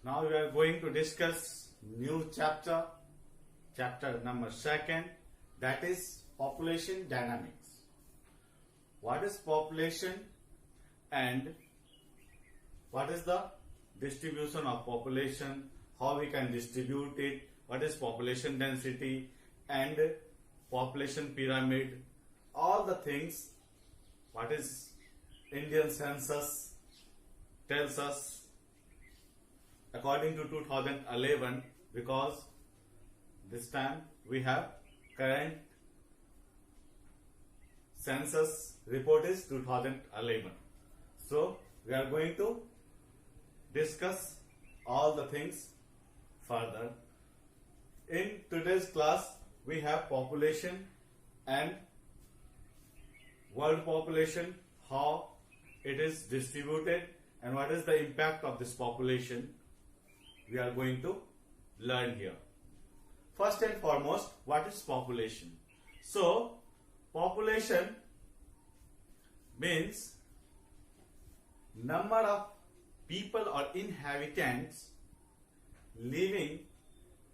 Now we are going to discuss new chapter, chapter number 2, that is population dynamics. What is population and what is the distribution of population, how we can distribute it, what is population density and population pyramid, all the things what is Indian census tells us according to 2011, because this time we have current census report is 2011. So we are going to discuss all the things further. In today's class we have population and world population, how it is distributed and what is the impact of this population we are going to learn here. First and foremost, what is population? So population means number of people or inhabitants living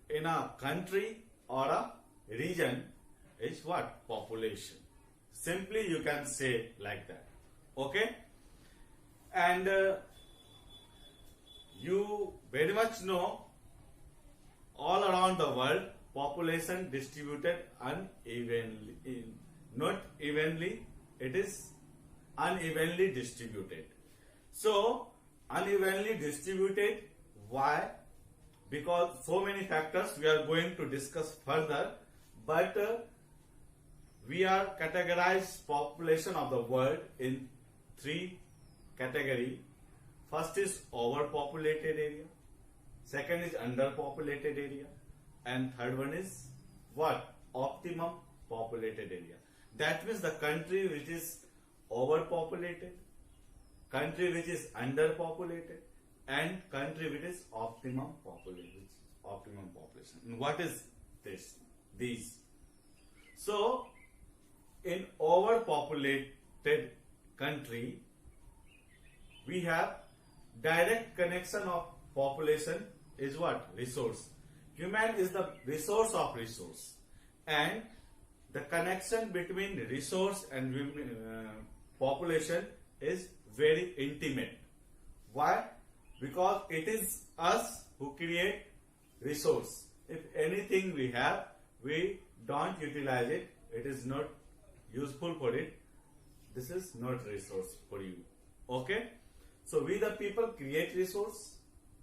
in a country or a region is what? Population. Simply you can say like that. Okay? And you very much know all around the world population distributed unevenly, not evenly, it is unevenly distributed. So unevenly distributed, why? Because so many factors we are going to discuss further, but we are categorized population of the world in three categories. First is overpopulated area, second is underpopulated area, and third one is what? Optimum populated area. That means the country which is overpopulated, country which is underpopulated, and country which is optimum population. And what is this? These. So in overpopulated country we have direct connection of population is what? Resource. Human is the resource of resource, and the connection between resource and population is very intimate. Why? Because it is us who create resource. If anything we have, we don't utilize it, it is not useful for it, this is not resource for you. Okay? So we the people create resource,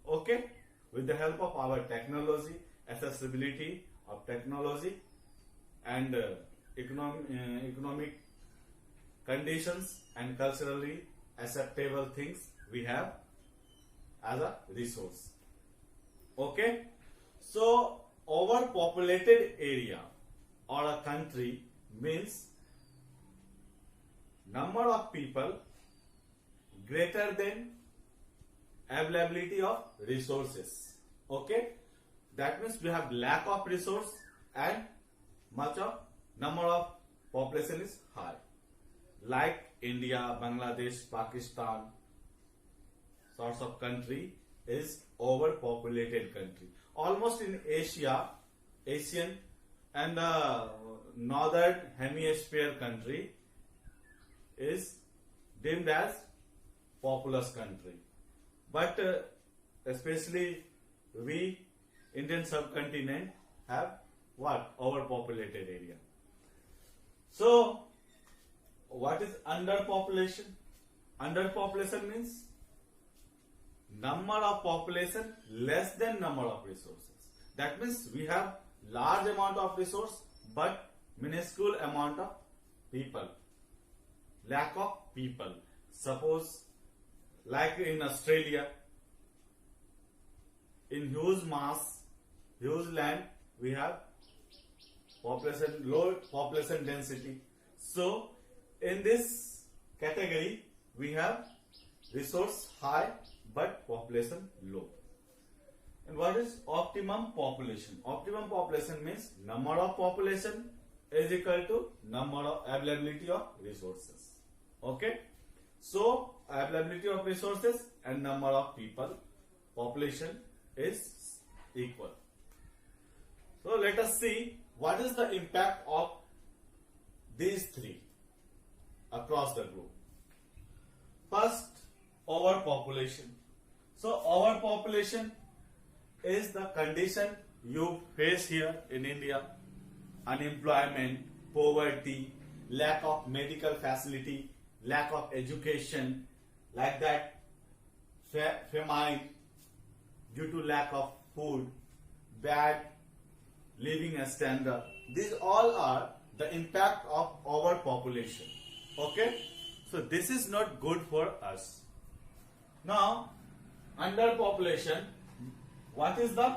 okay, with the help of our technology, accessibility of technology and economic conditions and culturally acceptable things we have as a resource. Okay, so overpopulated area or a country means number of people greater than availability of resources. Okay, that means we have lack of resource and much of number of population is high, like India, Bangladesh, Pakistan sorts of country is overpopulated country. Almost in Asia, Asian and northern hemisphere country is deemed as populous country, but especially we Indian subcontinent have what? Overpopulated area. So what is underpopulation? Underpopulation means number of population less than number of resources. That means we have large amount of resource but minuscule amount of people, lack of people. Suppose like in Australia, in huge mass, huge land, we have population, low population density. So in this category we have resource high but population low. And what is optimum population? Optimum population means number of population is equal to number of availability of resources. Okay, so availability of resources and number of people, population is equal. So let us see what is the impact of these three across the globe. First, overpopulation. So overpopulation is the condition you face here in India. Unemployment, poverty, lack of medical facility, lack of education, like that, famine due to lack of food, bad living standard. These all are the impact of overpopulation. Okay? So this is not good for us. Now, underpopulation. What is the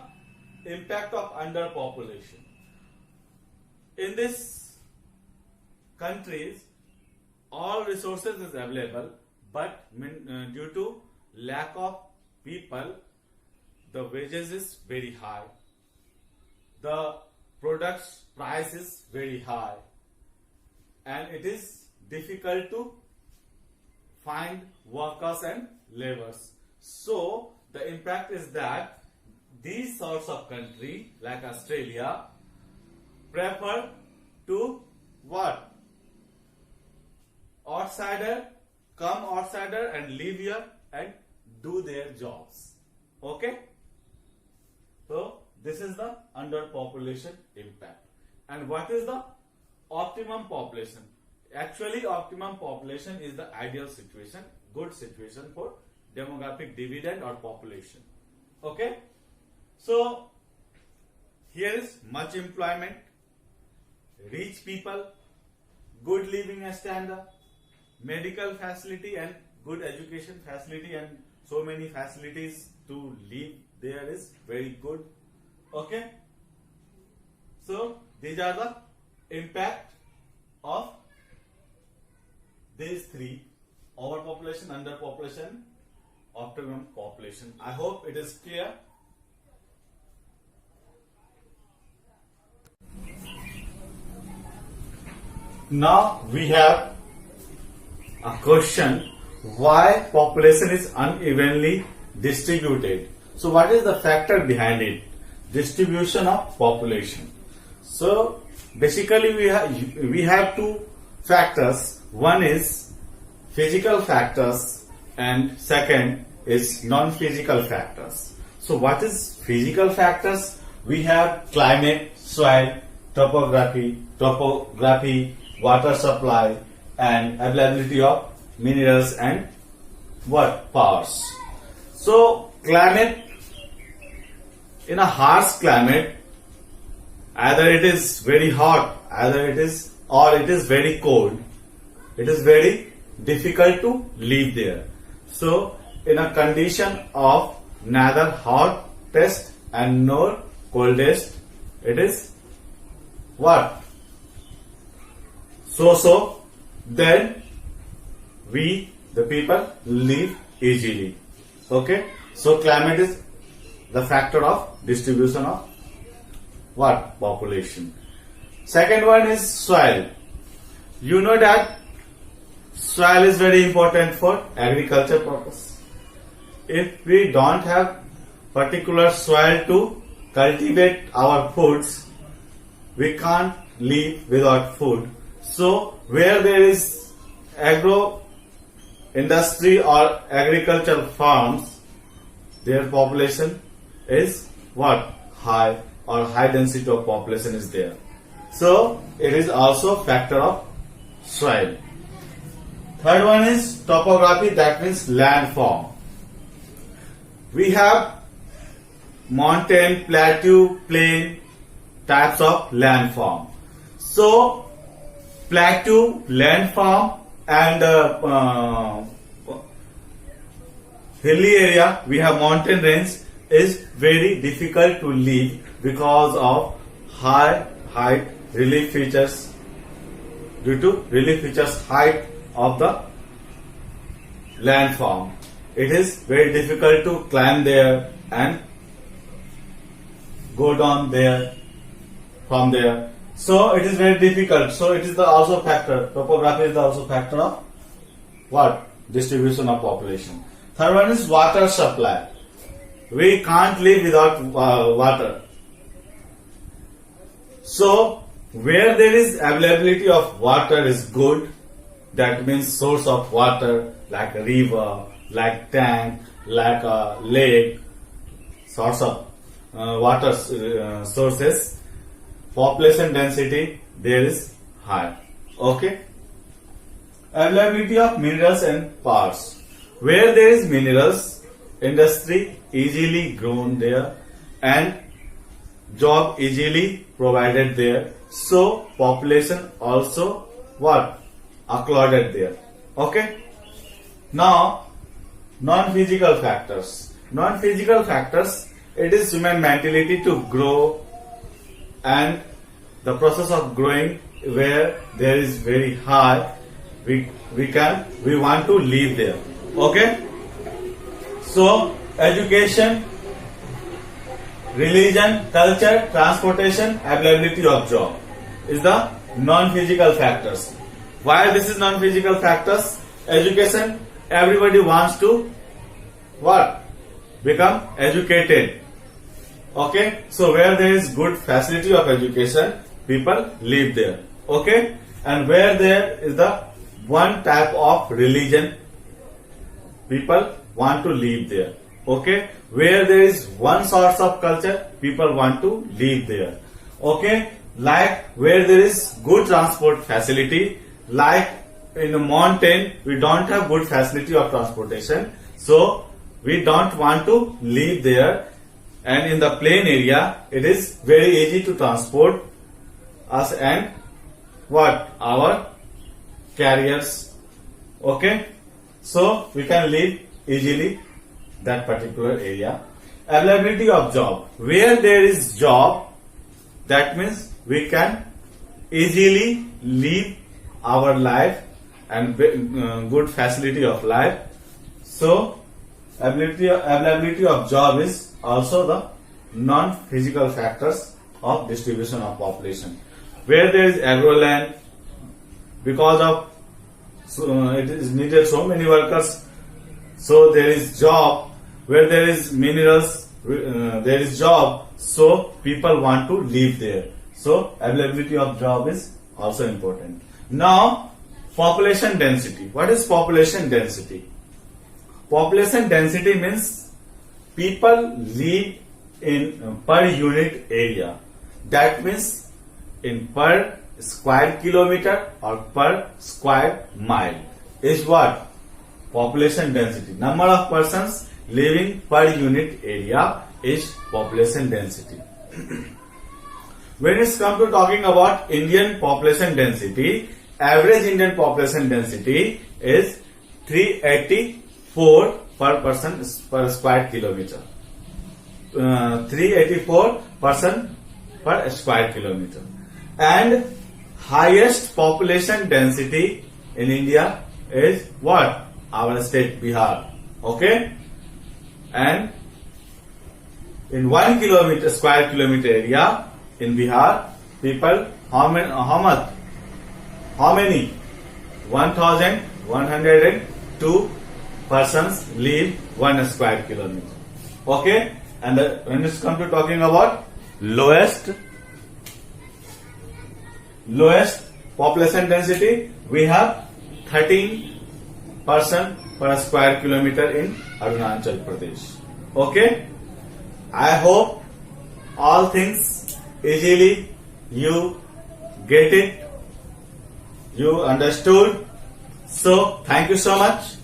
impact of underpopulation? In these countries, all resources is available, but due to lack of people, the wages is very high. The products price is very high, and it is difficult to find workers and laborers. So the impact is that these sorts of country like Australia prefer to what? Come outsider and live here and do their jobs. Okay? So this is the underpopulation impact. And what is the optimum population? Actually, optimum population is the ideal situation, good situation for demographic dividend or population. Okay? So here is much employment, rich people, good living standard, medical facility and good education facility, and so many facilities to live there is very good. Okay? So these are the impact of these three: overpopulation, underpopulation, optimum population. I hope it is clear. Now we have a question: why population is unevenly distributed? So what is the factor behind it? Distribution of population. So basically we have two factors. One is physical factors and second is non-physical factors. So what is physical factors? We have climate, soil, topography, water supply, and availability of minerals and what? Powers. So climate, in a harsh climate, either it is very hot, either it is very cold, it is very difficult to live there. So in a condition of neither hottest and nor coldest, it is what? So then we, the people, live easily. Okay? So climate is the factor of distribution of what? Population. Second one is soil. You know that soil is very important for agriculture purpose. If we don't have particular soil to cultivate our foods, we can't live without food. So where there is agro industry or agricultural farms, their population is what? High, or high density of population is there. So it is also factor of soil. Third one is topography, that means landform. We have mountain, plateau, plain types of landform. So plateau, landform and hilly area, we have mountain range, is very difficult to live because of high height relief features, due to relief features height of the landform. It is very difficult to climb there and go down there from there. So it is very difficult. So it is the also factor. Topography is the also factor of what? Distribution of population. Third one is water supply. we can't live without water. So where there is availability of water is good. That means source of water like a river, like tank, like a lake, sorts of water sources. Population density there is high. Okay. Availability of minerals and parts. Where there is minerals, industry easily grown there and job easily provided there. So population also what? Accorded there. Okay. Now non-physical factors. Non-physical factors, it is human mentality to grow and the process of growing where there is very high, we want to live there. Okay. So education, religion, culture, transportation, availability of job is the non-physical factors. Why this is non-physical factors? Education, everybody wants to what? Become educated. Okay. So where there is good facility of education, people live there. Okay. And where there is the one type of religion, people want to live there. Okay. Where there is one source of culture, people want to live there. Okay. Like where there is good transport facility, like in a mountain we don't have good facility of transportation, so we don't want to live there. And in the plain area it is very easy to transport us and what? Our carriers. Okay. So we can live easily that particular area. Availability of job. Where there is job, that means we can easily live our life and good facility of life. So availability of job is also the non-physical factors of distribution of population. Where there is agro land, because of it is needed so many workers, so there is job. Where there is minerals, there is job, so people want to live there. So availability of job is also important. Now population density. What is population density? Population density means people live in per unit area. That means in per square kilometer or per square mile is what? Population density. Number of persons living per unit area is population density. When it's come to talking about Indian population density, average Indian population density is 384 per person per square kilometer. 384 person per square kilometer. And highest population density in India is what? Our state Bihar. Okay. And in 1 kilometer square kilometer area in Bihar, people how many 1102 persons live 1 square kilometer. Okay. And when it's come to talking about lowest population density, we have 13 person per square kilometer in Arunachal Pradesh. Okay. I hope all things easily you get it, you understood. So thank you so much.